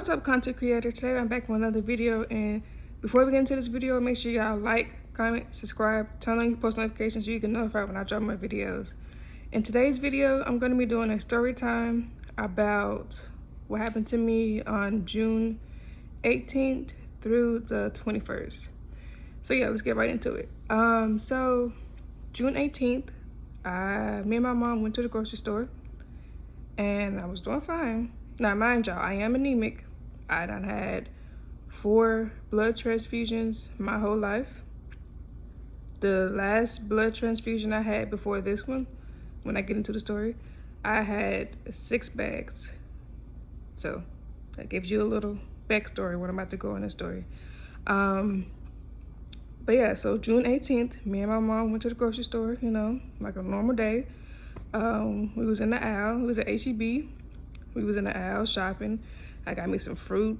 What's up, content creator? Today I'm back with another video, and before we get into this video, make sure y'all like, comment, subscribe, turn on your post notifications so you can notify when I drop my videos. In today's video, I'm going to be doing a story time about what happened to me on June 18th through the 21st. So yeah, let's get right into it. So June 18th, me and my mom went to the grocery store, and I was doing fine. Now, mind y'all, I am anemic. I done had 4 blood transfusions my whole life. The last blood transfusion I had before this one, when I get into the story, I had 6 bags. So that gives you a little backstory when I'm about to go in the story. But yeah, so June 18th, me and my mom went to the grocery store, you know, like a normal day. We was in the aisle. It was at H-E-B. We was in the aisle shopping. I got me some fruit.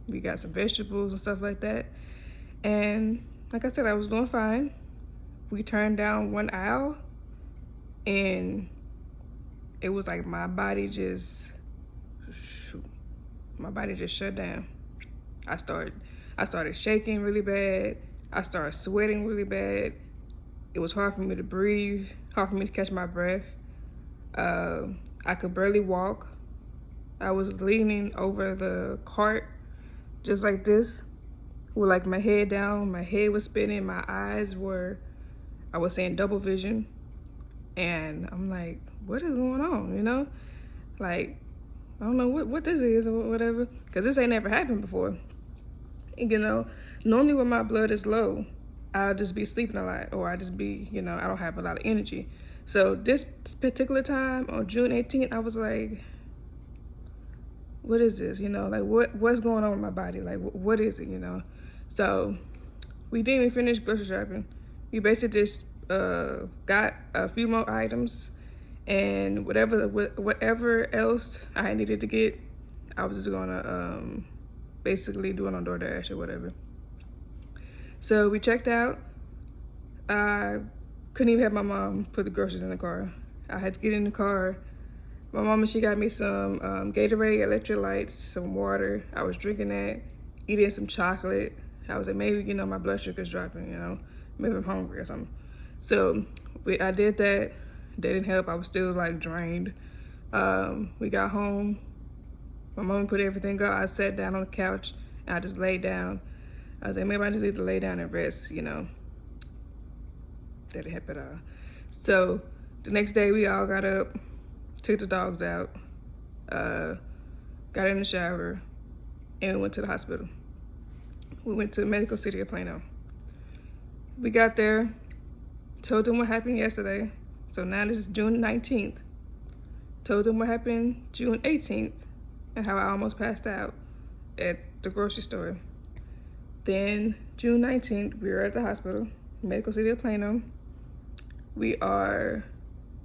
We got some vegetables and stuff like that. And like I said, I was doing fine. We turned down one aisle, and it was like my body just shut down. I started shaking really bad. I started sweating really bad. It was hard for me to breathe, hard for me to catch my breath. I could barely walk. I was leaning over the cart just like this, with like my head down. My head was spinning. My eyes were, I was saying double vision. And I'm like, what is going on, you know? Like, I don't know what this is or whatever, because this ain't never happened before. You know, normally when my blood is low, I'll just be sleeping a lot, or I just be, you know, I don't have a lot of energy. So this particular time on June 18th, I was like, what is this? You know, like what's going on with my body? Like, what is it, you know? So we didn't even finish grocery shopping. We basically just got a few more items, and whatever else I needed to get, I was just gonna basically do it on DoorDash or whatever. So we checked out. I couldn't even have my mom put the groceries in the car. I had to get in the car. My mama, she got me some Gatorade electrolytes, some water. I was drinking that, eating some chocolate. I was like, maybe, you know, my blood sugar's dropping, you know, maybe I'm hungry or something. So I did that. That didn't help. I was still like drained. We got home. My mama put everything up. I sat down on the couch and I just laid down. I was like, maybe I just need to lay down and rest, you know. That didn't help at all. So the next day we all got up, took the dogs out, got in the shower, and we went to the hospital. We went to Medical City of Plano. We got there, told them what happened yesterday. So now this is June 19th. Told them what happened June 18th and how I almost passed out at the grocery store. Then June 19th, we were at the hospital, Medical City of Plano. We are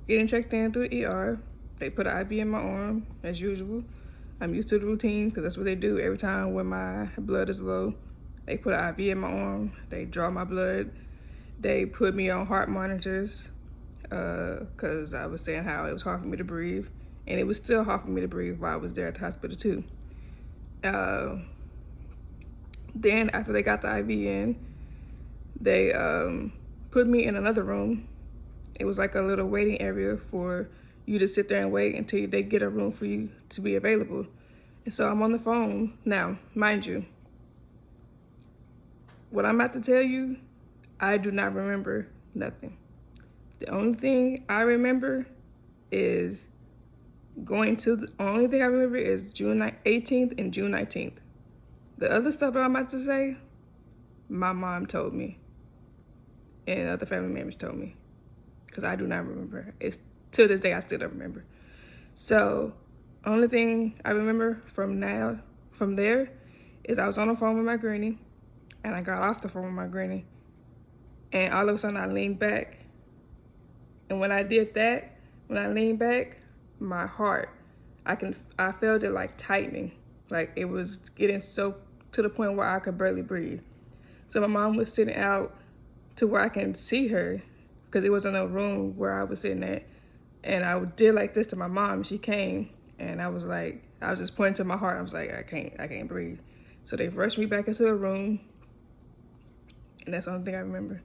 getting checked in through the ER. They put an IV in my arm, as usual. I'm used to the routine because that's what they do every time when my blood is low. They put an IV in my arm. They draw my blood. They put me on heart monitors because I was saying how it was hard for me to breathe. And it was still hard for me to breathe while I was there at the hospital too. Then after they got the IV in, they put me in another room. It was like a little waiting area for you to sit there and wait until they get a room for you to be available. And so I'm on the phone. Now, mind you, what I'm about to tell you, I do not remember nothing. The only thing I remember is June 18th and June 19th. The other stuff that I'm about to say, my mom told me and other family members told me, because I do not remember. It's to this day I still don't remember. So only thing I remember from there is I was on the phone with my granny, and I got off the phone with my granny, and all of a sudden I leaned back, and when I did that, when I leaned back, my heart, I felt it like tightening, like it was getting so to the point where I could barely breathe. So my mom was sitting out to where I can see her, because it was in a room where I was sitting at. And I did like this to my mom. She came, and I was like, I was just pointing to my heart. I was like, I can't breathe. So they rushed me back into a room, and that's the only thing I remember.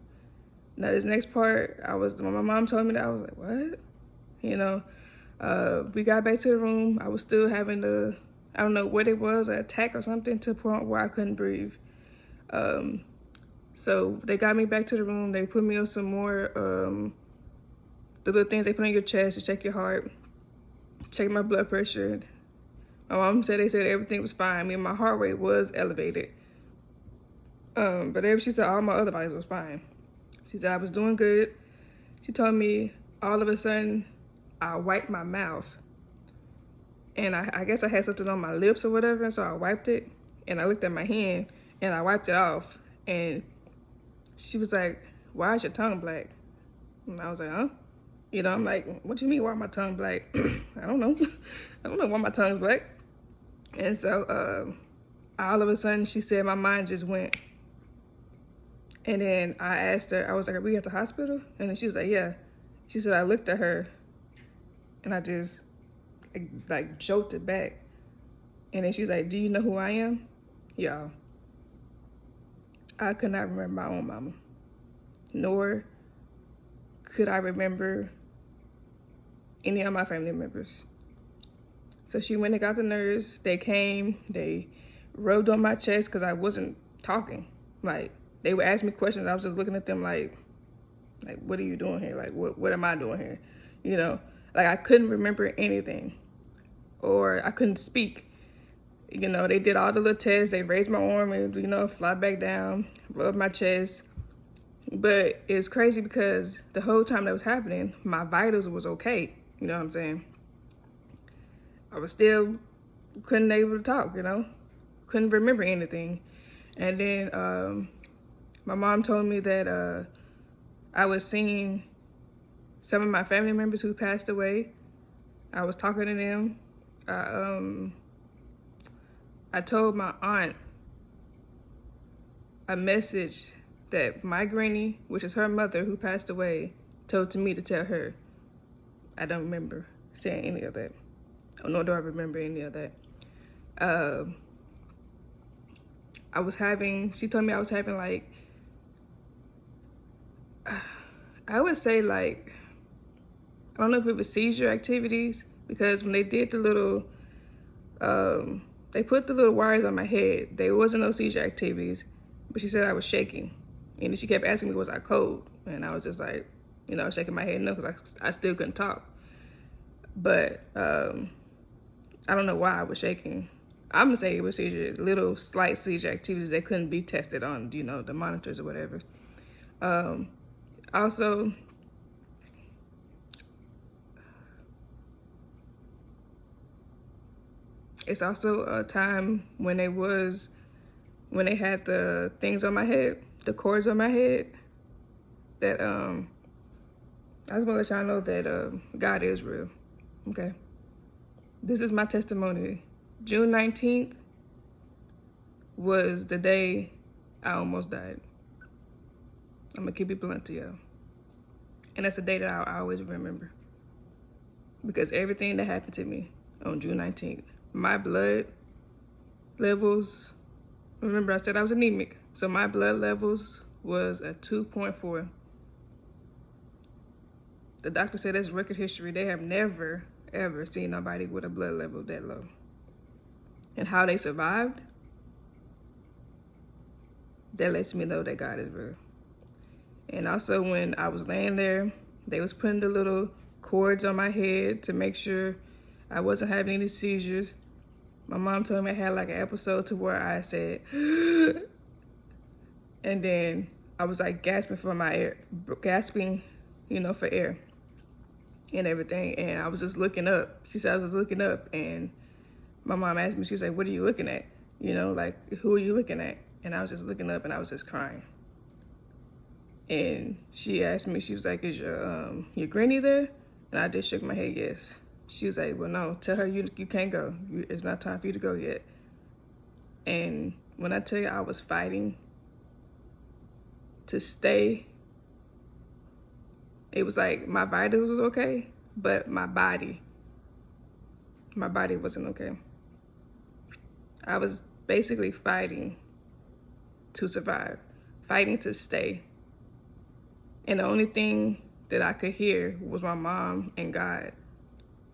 Now this next part, when my mom told me that, I was like, what? You know, we got back to the room. I was still having I don't know what it was, an attack or something, to the point where I couldn't breathe. So they got me back to the room. They put me on some more, the little things they put on your chest to check your heart, check my blood pressure. My mom said they said everything was fine. I mean, my heart rate was elevated. But she said all my other bodies was fine. She said I was doing good. She told me all of a sudden I wiped my mouth. And I guess I had something on my lips or whatever, so I wiped it. And I looked at my hand and I wiped it off. And she was like, why is your tongue black? And I was like, huh? You know, I'm like, what do you mean, why my tongue black? I don't know. I don't know why my tongue's black. And so all of a sudden she said my mind just went. And then I asked her, I was like, are we at the hospital? And then she was like, yeah. She said, I looked at her and I just like jolted back. And then she was like, do you know who I am? Y'all, I could not remember my own mama, nor could I remember any of my family members. So she went and got the nurse. They came, they rubbed on my chest because I wasn't talking. Like, they would ask me questions. I was just looking at them like, what are you doing here? Like, what am I doing here? You know, like I couldn't remember anything, or I couldn't speak. You know, they did all the little tests. They raised my arm and, you know, fly back down, rub my chest. But it's crazy because the whole time that was happening, my vitals was okay. You know what I'm saying? I was still couldn't able to talk, you know? Couldn't remember anything. And then my mom told me that I was seeing some of my family members who passed away. I was talking to them. I told my aunt a message that my granny, which is her mother who passed away, told to me to tell her. I don't remember saying any of that. Oh, nor do I remember any of that. She told me I was having like, I would say like, I don't know if it was seizure activities, because when they did the little, they put the little wires on my head, there wasn't no seizure activities, but she said I was shaking. And she kept asking me, was I cold? And I was just like, you know, shaking my head no, because I still couldn't talk. But I don't know why I was shaking. I'm gonna say it was seizure, little slight seizure activities that couldn't be tested on, you know, the monitors or whatever. Also, it's also a time when they had the things on my head, the cords on my head, that I just want to let y'all know that God is real, okay? This is my testimony. June 19th was the day I almost died. I'm gonna keep it blunt to y'all. And that's a day that I always remember. Because everything that happened to me on June 19th, my blood levels, remember I said I was anemic, so my blood levels was a 2.4. The doctor said that's record history. They have never, ever seen nobody with a blood level that low. And how they survived, that lets me know that God is real. And also when I was laying there, they was putting the little cords on my head to make sure I wasn't having any seizures. My mom told me I had like an episode to where I said, and then I was like gasping for my air, you know, for air and everything. And I was just looking up. She said I was looking up, and my mom asked me, she was like, what are you looking at? You know, like, who are you looking at? And I was just looking up and I was just crying. And she asked me, she was like, is your granny there? And I just shook my head, yes. She was like, well, no, tell her you can't go. It's not time for you to go yet. And when I tell you I was fighting to stay, it was like my vitals was okay, but my body wasn't okay. I was basically fighting to survive, fighting to stay. And the only thing that I could hear was my mom and God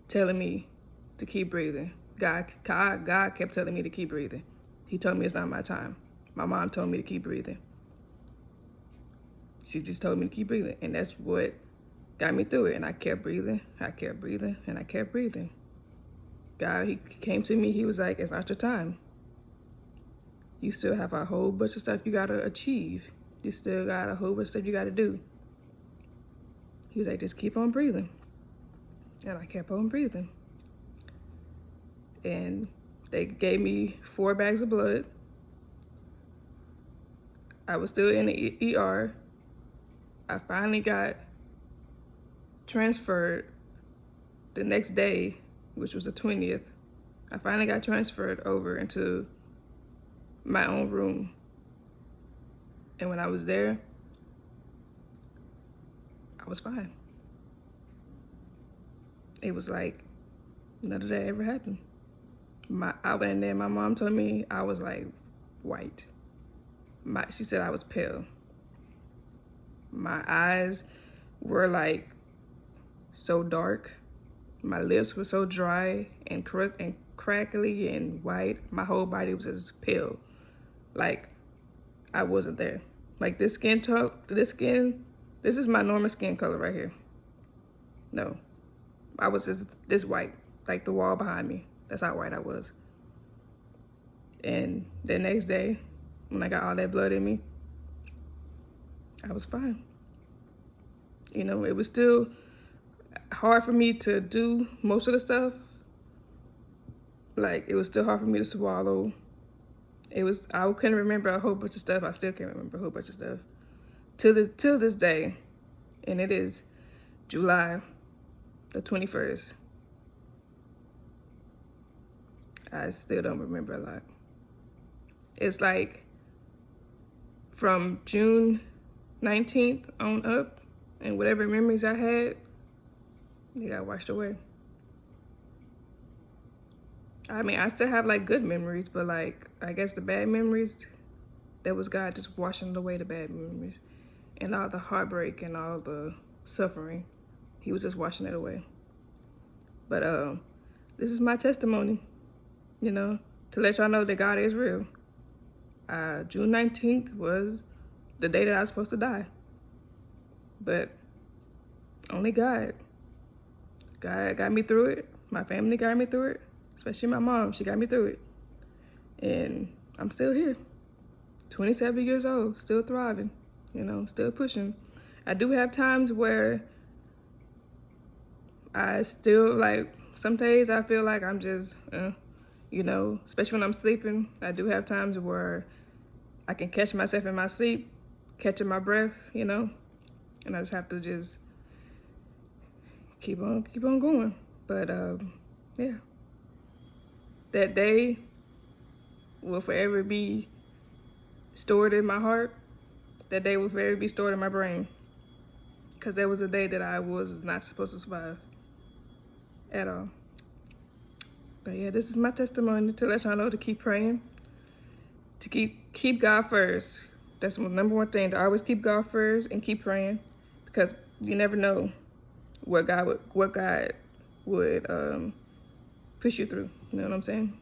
telling me to keep breathing. God kept telling me to keep breathing. He told me it's not my time. My mom told me to keep breathing. She just told me to keep breathing. And that's what got me through it. And I kept breathing, I kept breathing, and I kept breathing. God, he came to me, he was like, it's not your time. You still have a whole bunch of stuff you gotta achieve. You still got a whole bunch of stuff you gotta do. He was like, just keep on breathing. And I kept on breathing. And they gave me 4 bags of blood. I was still in the ER. I finally got transferred the next day, which was the 20th. I finally got transferred over into my own room. And when I was there, I was fine. It was like none of that ever happened. I went in there, my mom told me I was like white. She said I was pale. My eyes were like so dark. My lips were so dry and crackly and white. My whole body was just pale. Like I wasn't there. Like this is my normal skin color right here. No, I was just this white, like the wall behind me. That's how white I was. And the next day, when I got all that blood in me, I was fine. You know, it was still hard for me to do most of the stuff. Like, it was still hard for me to swallow. I couldn't remember a whole bunch of stuff. I still can't remember a whole bunch of stuff. Till this day, and it is July the 21st. I still don't remember a lot. It's like from June 19th on up, and whatever memories I had, they got washed away. I mean, I still have like good memories, but like, I guess the bad memories, that was God just washing away the bad memories. And all the heartbreak and all the suffering, he was just washing it away. But this is my testimony, you know, to let y'all know that God is real. June 19th was the day that I was supposed to die. But only God got me through it. My family got me through it. Especially my mom, she got me through it. And I'm still here. 27 years old, still thriving, you know, still pushing. I do have times where I still, like, some days I feel like I'm just, you know, especially when I'm sleeping. I do have times where I can catch myself in my sleep, catching my breath, you know, and I just have to just keep on going. But, yeah. That day will forever be stored in my heart. That day will forever be stored in my brain. Because that was a day that I was not supposed to survive at all. But yeah, this is my testimony to let y'all know to keep praying. To keep God first. That's the number one thing, to always keep God first and keep praying. Because you never know what God would push you through. You know what I'm saying?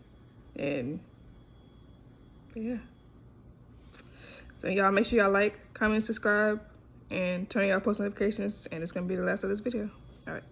And yeah. So y'all make sure y'all like, comment, subscribe, and turn y'all post notifications. And it's gonna be the last of this video. All right.